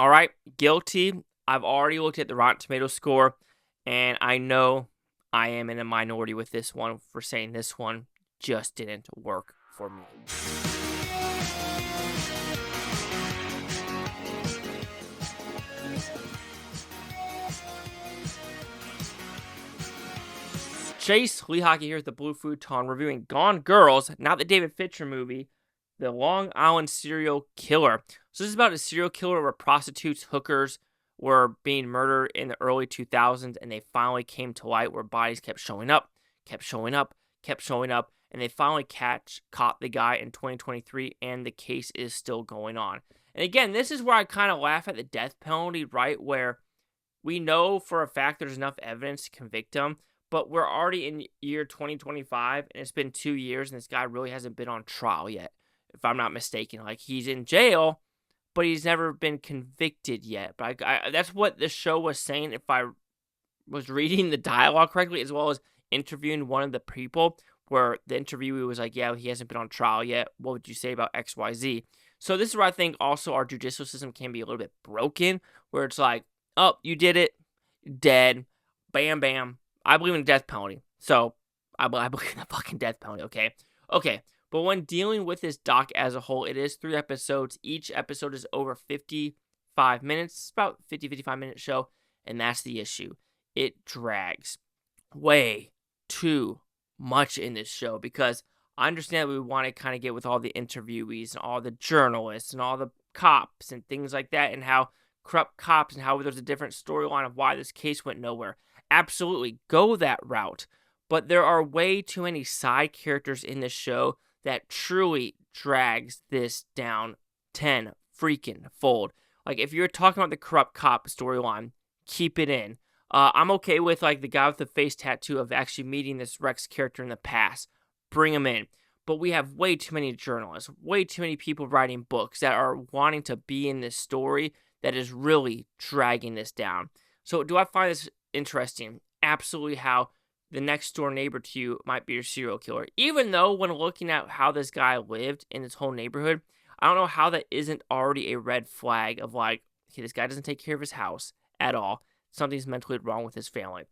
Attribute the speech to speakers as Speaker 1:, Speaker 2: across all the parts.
Speaker 1: All right, guilty. I've already looked at the Rotten Tomato score, and I know I am in a minority with this one for saying this one just didn't work for me. Chase Lee Hockey here at the Blue Futon reviewing Gone Girls, not the David Fincher movie, the Long Island serial killer. So this is about a serial killer where prostitutes, hookers were being murdered in the early 2000s, and they finally came to light where bodies kept showing up, and they finally caught the guy in 2023, and the case is still going on. And again, this is where I kind of laugh at the death penalty, right? Where we know for a fact there's enough evidence to convict him, but we're already in year 2025, and it's been 2 years, and this guy really hasn't been on trial yet, if I'm not mistaken. Like, he's in jail, but he's never been convicted yet. But that's what the show was saying, if I was reading the dialogue correctly, as well as interviewing one of the people, where the interviewee was like, yeah, he hasn't been on trial yet. What would you say about XYZ? So this is where I think also our judicial system can be a little bit broken, where it's like, oh, you did it, dead, bam, bam. I believe in the death penalty, so I believe in the fucking death penalty, okay? Okay, but when dealing with this doc as a whole, it is 3 episodes. Each episode is over 55 minutes. It's about 55-minute show, and that's the issue. It drags way too much in this show, because I understand we want to kind of get with all the interviewees and all the journalists and all the cops and things like that, and how corrupt cops and how there's a different storyline of why this case went nowhere. Absolutely, go that route. But there are way too many side characters in this show that truly drags this down 10 freaking fold. Like, if you're talking about the corrupt cop storyline, keep it in. I'm okay with, like, the guy with the face tattoo of actually meeting this Rex character in the past. Bring him in. But we have way too many journalists, way too many people writing books that are wanting to be in this story that is really dragging this down. So do I find this interesting? Absolutely, how the next door neighbor to you might be your serial killer. Even though when looking at how this guy lived in his whole neighborhood, I don't know how that isn't already a red flag of like, okay, this guy doesn't take care of his house at all. Something's mentally wrong with his family.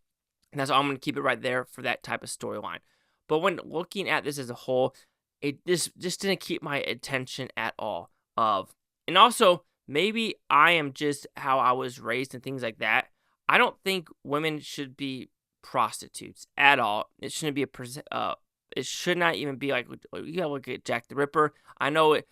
Speaker 1: And that's all, I'm going to keep it right there for that type of storyline. But when looking at this as a whole, this just didn't keep my attention at all. And also, maybe I am just how I was raised and things like that. I don't think women should be prostitutes at all. It shouldn't be it should not even be like, you gotta look at Jack the Ripper. I know it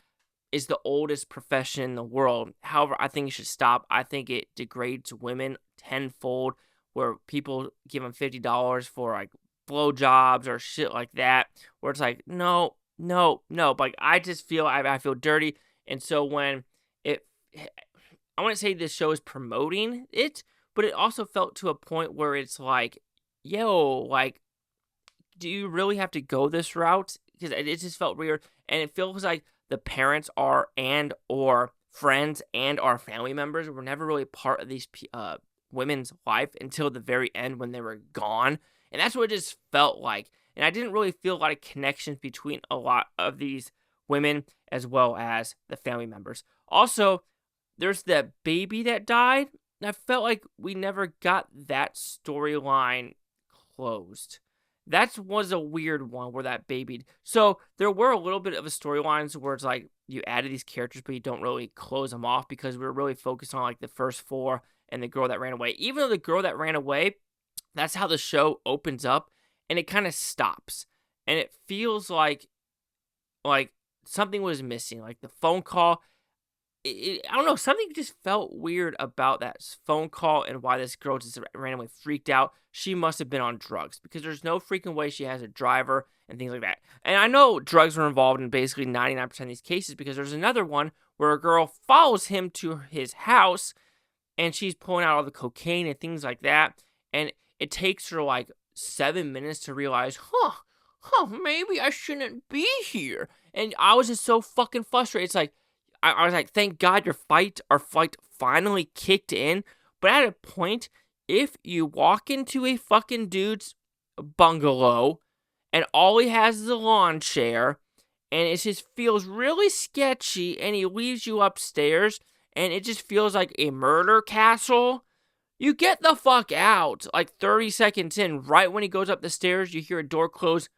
Speaker 1: is the oldest profession in the world. However, I think it should stop. I think it degrades women tenfold, where people give them $50 for like blowjobs or shit like that, where it's like, no. But like, I just feel, I feel dirty. And so when I wouldn't say this show is promoting it, but it also felt to a point where it's like, yo, like, do you really have to go this route? Because it just felt weird. And it feels like the parents are or friends and our family members were never really part of these women's life until the very end when they were gone. And that's what it just felt like. And I didn't really feel a lot of connections between a lot of these women as well as the family members. Also, there's that baby that died. I felt like we never got that storyline closed. That was a weird one where that baby. So there were a little bit of a storylines where it's like you added these characters, but you don't really close them off, because we were really focused on like the first 4 and the girl that ran away. Even though the girl that ran away, that's how the show opens up, and it kind of stops, and it feels like something was missing, like the phone call. I don't know, something just felt weird about that phone call and why this girl just randomly freaked out. She must have been on drugs, because there's no freaking way she has a driver and things like that. And I know drugs were involved in basically 99% of these cases, because there's another one where a girl follows him to his house and she's pulling out all the cocaine and things like that. And it takes her like 7 minutes to realize, maybe I shouldn't be here. And I was just so fucking frustrated. It's like, I was like, thank God your flight finally kicked in. But at a point, if you walk into a fucking dude's bungalow and all he has is a lawn chair, and it just feels really sketchy, and he leaves you upstairs, and it just feels like a murder castle. You get the fuck out. Like 30 seconds in, right when he goes up the stairs, you hear a door close.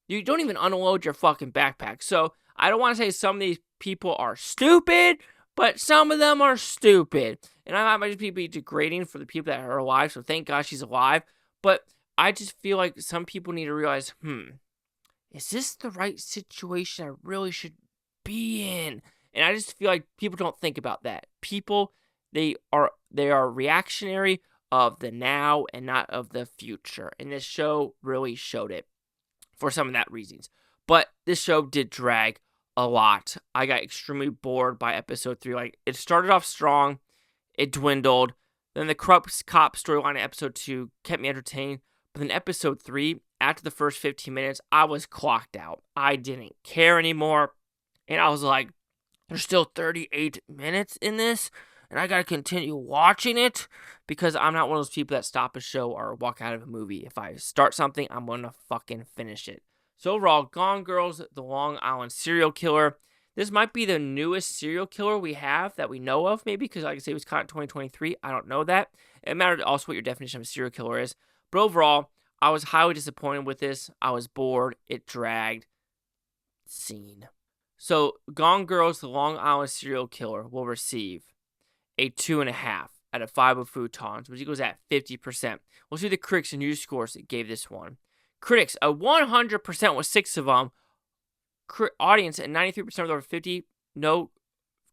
Speaker 1: You don't even unload your fucking backpack. So I don't want to say some of these people are stupid, but some of them are stupid. And I might just be degrading for the people that are alive, so thank God she's alive. But I just feel like some people need to realize, is this the right situation I really should be in? And I just feel like people don't think about that. People, they are reactionary of the now and not of the future. And this show really showed it for some of that reasons. But this show did drag a lot. I got extremely bored by episode 3. Like, it started off strong, it dwindled. Then the corrupt cop storyline in episode 2 kept me entertained. But then episode 3, after the first 15 minutes, I was clocked out. I didn't care anymore. And I was like, there's still 38 minutes in this, and I gotta continue watching it, because I'm not one of those people that stop a show or walk out of a movie. If I start something, I'm gonna fucking finish it. So overall, Gone Girl's the Long Island Serial Killer. This might be the newest serial killer we have that we know of, maybe, because like I say, it was caught in 2023. I don't know that. It matters also what your definition of a serial killer is. But overall, I was highly disappointed with this. I was bored. It dragged. Scene. So, Gone Girl's The Long Island Serial Killer will receive a 2.5 out of 5 of Futons, which equals at 50%. We'll see the critics and news scores that gave this one. Critics, a 100% with 6 of them. Audience at 93% with over 50. No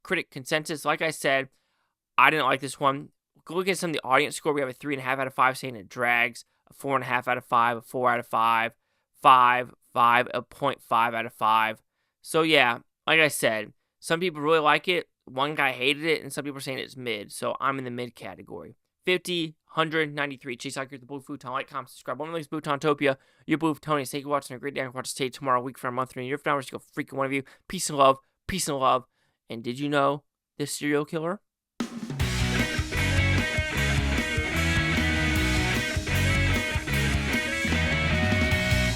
Speaker 1: critic consensus. Like I said, I didn't like this one. Go look at some of the audience score. We have a 3.5 out of 5 saying it drags, a 4.5 out of 5, a 4 out of 5, 5, a 0.5 out of 5. So yeah, like I said, some people really like it, one guy hated it, and some people are saying it's mid, so I'm in the mid category. 50, 193, Chase Locker, the Blue Futon, like, comment, subscribe. One of these Futontopia, your Blue Tony. Thank you for watching, a great day. I watch stay tomorrow, week for a month, or a year from now. We're just going to freaking one of you. Peace and love, and did you know this serial killer